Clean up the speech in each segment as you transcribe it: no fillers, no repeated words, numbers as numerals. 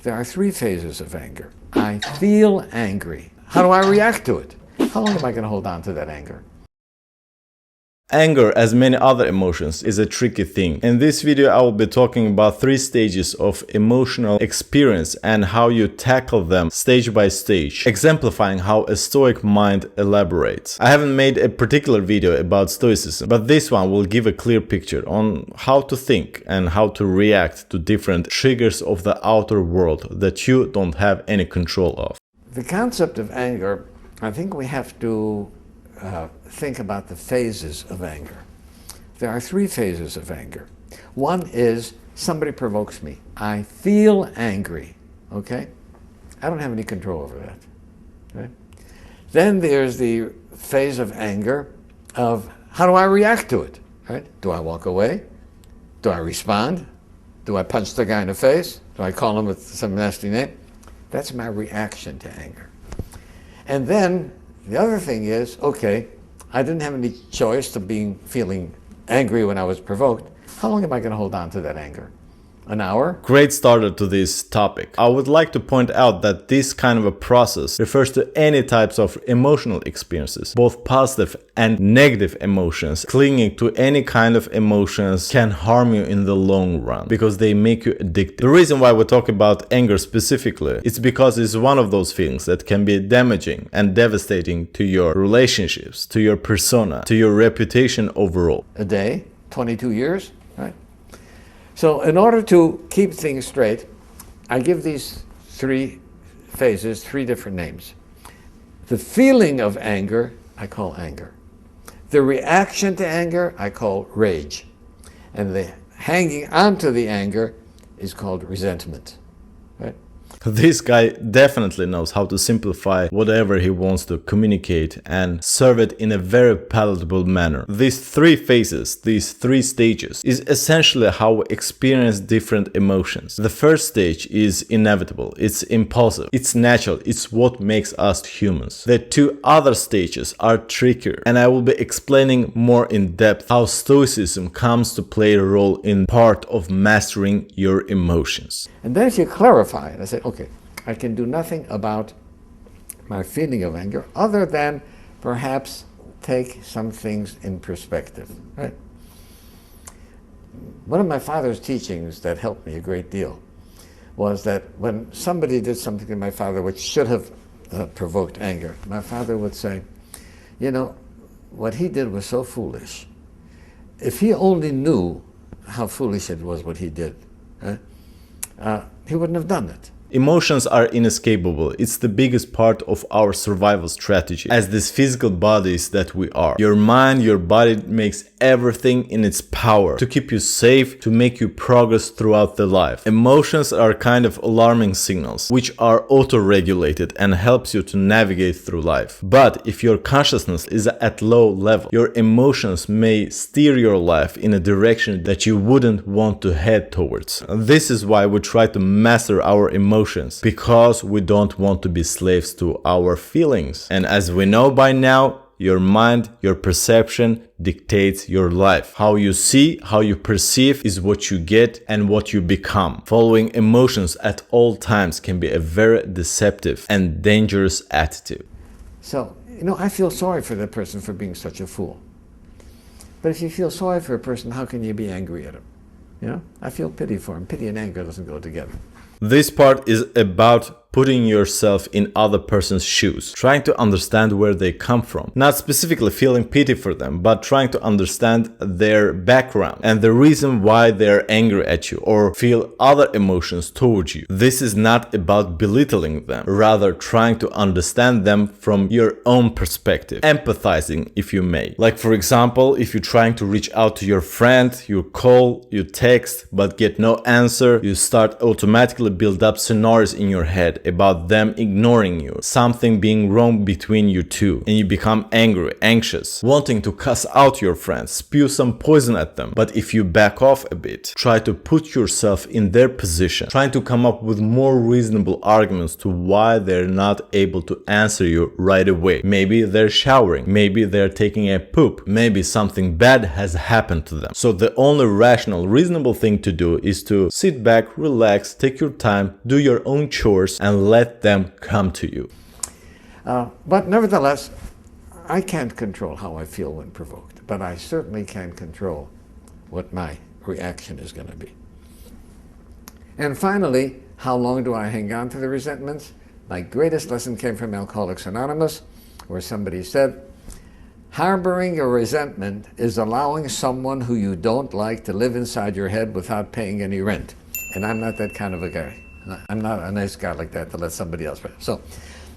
There are three phases of anger. I feel angry. How do I react to it? How long am I going to hold on to that anger? Anger, as many other emotions, is a tricky thing. In this video, I will be talking about 3 stages of emotional experience and how you tackle them stage by stage, exemplifying how a Stoic mind elaborates. I haven't made a particular video about Stoicism, but this one will give a clear picture on how to think and how to react to different triggers of the outer world that you don't have any control of. The concept of anger, I think we have to think about the phases of anger. There are 3 phases of anger. One is somebody provokes me. I feel angry, okay? I don't have any control over that, right? Then there's the phase of anger of how do I react to it, right? Do I walk away? Do I respond? Do I punch the guy in the face? Do I call him with some nasty name? That's my reaction to anger. And then the other thing is, okay, I didn't have any choice to feeling angry when I was provoked. How long am I going to hold on to that anger? An hour? Great starter to this topic. I would like to point out that this kind of a process refers to any types of emotional experiences, both positive and negative emotions. Clinging to any kind of emotions can harm you in the long run because they make you addicted. The reason why we talk about anger specifically is because it's one of those feelings that can be damaging and devastating to your relationships, to your persona, to your reputation overall. A day, 22 years, right? So in order to keep things straight, I give these 3 phases 3 different names. The feeling of anger, I call anger. The reaction to anger, I call rage. And the hanging on to the anger is called resentment, right? This guy definitely knows how to simplify whatever he wants to communicate and serve it in a very palatable manner. These 3 phases, these 3 stages, is essentially how we experience different emotions. The first stage is inevitable, it's impulsive, it's natural, it's what makes us humans. The 2 other stages are trickier, and I will be explaining more in depth how Stoicism comes to play a role in part of mastering your emotions. And then if you clarify it, I say, okay, I can do nothing about my feeling of anger other than perhaps take some things in perspective, right? One of my father's teachings that helped me a great deal was that when somebody did something to my father which should have provoked anger, my father would say, you know, what he did was so foolish. If he only knew how foolish it was what he did, right? He wouldn't have done it. Emotions are inescapable. It's the biggest part of our survival strategy as these physical bodies that we are. Your mind, your body makes everything in its power to keep you safe, to make you progress throughout the life. Emotions are kind of alarming signals which are auto-regulated and helps you to navigate through life. But if your consciousness is at low level, your emotions may steer your life in a direction that you wouldn't want to head towards. This is why we try to master our emotions, because we don't want to be slaves to our feelings. And as we know by now, your mind, your perception dictates your life. How you see, how you perceive is what you get and what you become. Following emotions at all times can be a very deceptive and dangerous attitude. So, you know, I feel sorry for that person for being such a fool. But if you feel sorry for a person, how can you be angry at him? You know, I feel pity for him. Pity and anger doesn't go together. This part is about putting yourself in other person's shoes, trying to understand where they come from. Not specifically feeling pity for them, but trying to understand their background and the reason why they're angry at you or feel other emotions towards you. This is not about belittling them, rather trying to understand them from your own perspective, empathizing if you may. Like for example, if you're trying to reach out to your friend, you call, you text, but get no answer, you start automatically build up scenarios in your head about them ignoring you, something being wrong between you two, and you become angry, anxious, wanting to cuss out your friends, spew some poison at them. But if you back off a bit, try to put yourself in their position, trying to come up with more reasonable arguments to why they're not able to answer you right away. Maybe they're showering, maybe they're taking a poop, maybe something bad has happened to them. So the only rational, reasonable thing to do is to sit back, relax, take your time, do your own chores, and let them come to you. But nevertheless, I can't control how I feel when provoked, but I certainly can control what my reaction is going to be. And finally, how long do I hang on to the resentments? My greatest lesson came from Alcoholics Anonymous, where somebody said, harboring a resentment is allowing someone who you don't like to live inside your head without paying any rent. And I'm not that kind of a guy. I'm not a nice guy like that to let somebody else pay. So,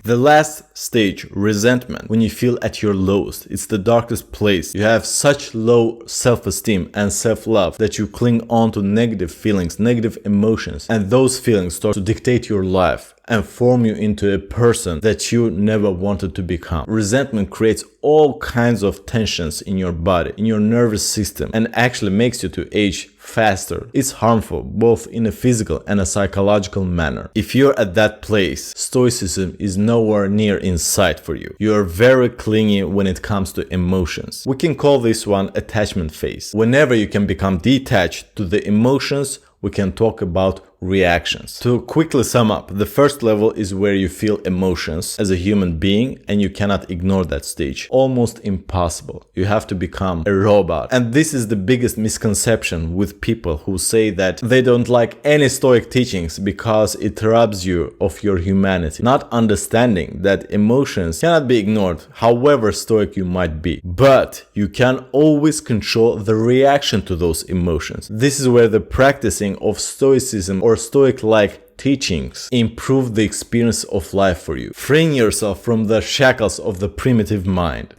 the last stage, resentment, when you feel at your lowest, it's the darkest place. You have such low self-esteem and self-love that you cling on to negative feelings, negative emotions, and those feelings start to dictate your life and form you into a person that you never wanted to become. Resentment creates all kinds of tensions in your body, in your nervous system, and actually makes you to age faster. It's harmful both in a physical and a psychological manner. If you're at that place, Stoicism is nowhere near in sight for you. You are very clingy when it comes to emotions. We can call this one attachment phase. Whenever you can become detached to the emotions, we can talk about reactions. To quickly sum up, the first level is where you feel emotions as a human being and you cannot ignore that stage. Almost impossible. You have to become a robot. And this is the biggest misconception with people who say that they don't like any Stoic teachings because it robs you of your humanity. Not understanding that emotions cannot be ignored, however Stoic you might be. But you can always control the reaction to those emotions. This is where the practicing of Stoicism or Stoic-like teachings improve the experience of life for you, freeing yourself from the shackles of the primitive mind.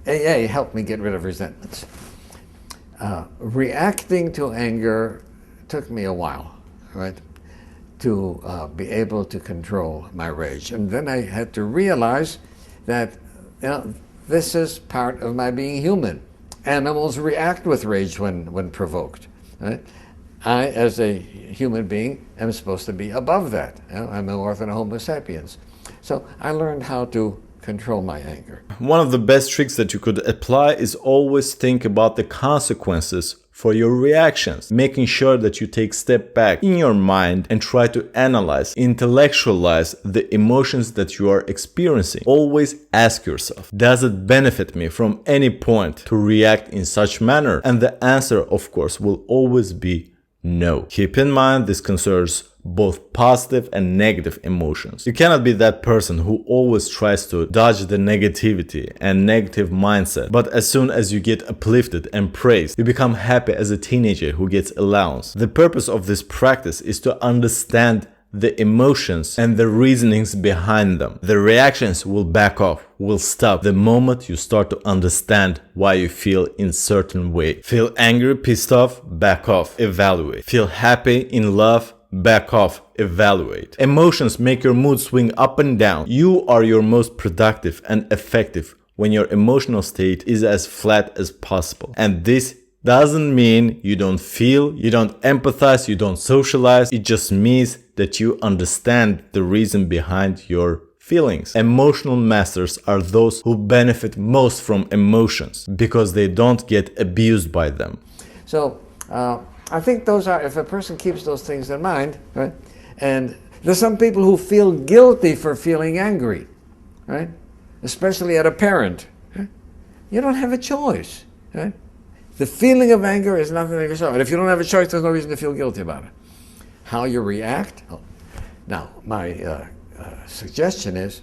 AA helped me get rid of resentments. Reacting to anger took me a while, right, to be able to control my rage. And then I had to realize that, this is part of my being human. Animals react with rage when provoked, right? I, as a human being, am supposed to be above that. I'm more than a Homo sapiens. So I learned how to control my anger. One of the best tricks that you could apply is always think about the consequences for your reactions, making sure that you take a step back in your mind and try to analyze, intellectualize the emotions that you are experiencing. Always ask yourself, does it benefit me from any point to react in such manner? And the answer, of course, will always be no. Keep in mind this concerns both positive and negative emotions. You cannot be that person who always tries to dodge the negativity and negative mindset, but as soon as you get uplifted and praised, you become happy as a teenager who gets allowance. The purpose of this practice is to understand the emotions and the reasonings behind them. The reactions will back off, will stop the moment you start to understand why you feel in certain way. Feel angry, pissed off, back off, evaluate. Feel happy, in love, back off, evaluate. Emotions make your mood swing up and down. You are your most productive and effective when your emotional state is as flat as possible. And this doesn't mean you don't feel, you don't empathize, you don't socialize. It just means that you understand the reason behind your feelings. Emotional masters are those who benefit most from emotions because they don't get abused by them. So I think those are, if a person keeps those things in mind, right? And there's some people who feel guilty for feeling angry, right? Especially at a parent. Right? You don't have a choice, right? The feeling of anger is nothing to yourself. And if you don't have a choice, there's no reason to feel guilty about it. How you react? Oh. Now, my suggestion is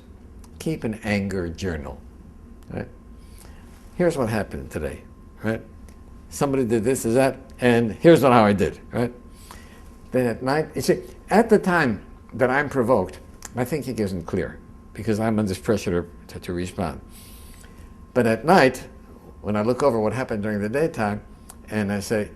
keep an anger journal. Right? Here's what happened today. Right? Somebody did this, is that, and here's how I did. Right? Then at night, you see, at the time that I'm provoked, my thinking isn't clear because I'm under pressure to respond. But at night, when I look over what happened during the daytime, and I say,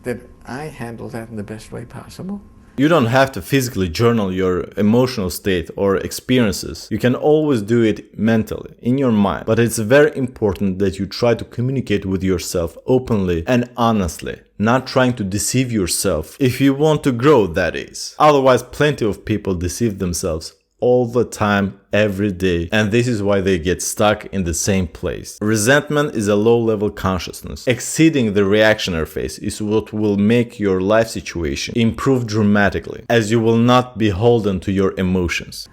did I handle that in the best way possible? You don't have to physically journal your emotional state or experiences. You can always do it mentally, in your mind. But it's very important that you try to communicate with yourself openly and honestly, not trying to deceive yourself. If you want to grow, that is. Otherwise, plenty of people deceive themselves all the time, every day, and this is why they get stuck in the same place. Resentment is a low-level consciousness. Exceeding the reactionary phase is what will make your life situation improve dramatically, as you will not be beholden to your emotions.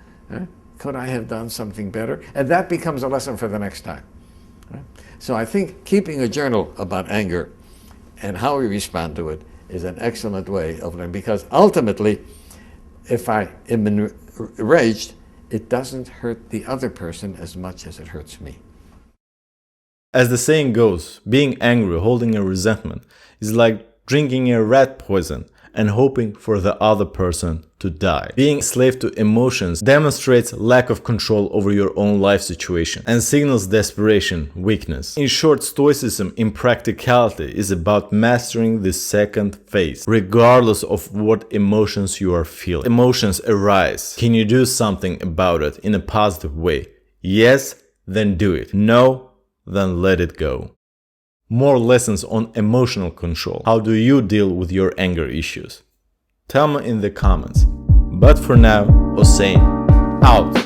Could I have done something better? And that becomes a lesson for the next time. So I think keeping a journal about anger and how we respond to it is an excellent way of learning, because ultimately, if I am enraged, it doesn't hurt the other person as much as it hurts me. As the saying goes, being angry, holding a resentment, is like drinking a rat poison and hoping for the other person to die. Being a slave to emotions demonstrates lack of control over your own life situation and signals desperation, weakness. In short, Stoicism in practicality is about mastering the second phase, regardless of what emotions you are feeling. Emotions arise. Can you do something about it in a positive way? Yes, then do it. No, then let it go. More lessons on emotional control. How do you deal with your anger issues? Tell me in the comments. But for now, Hossein, out.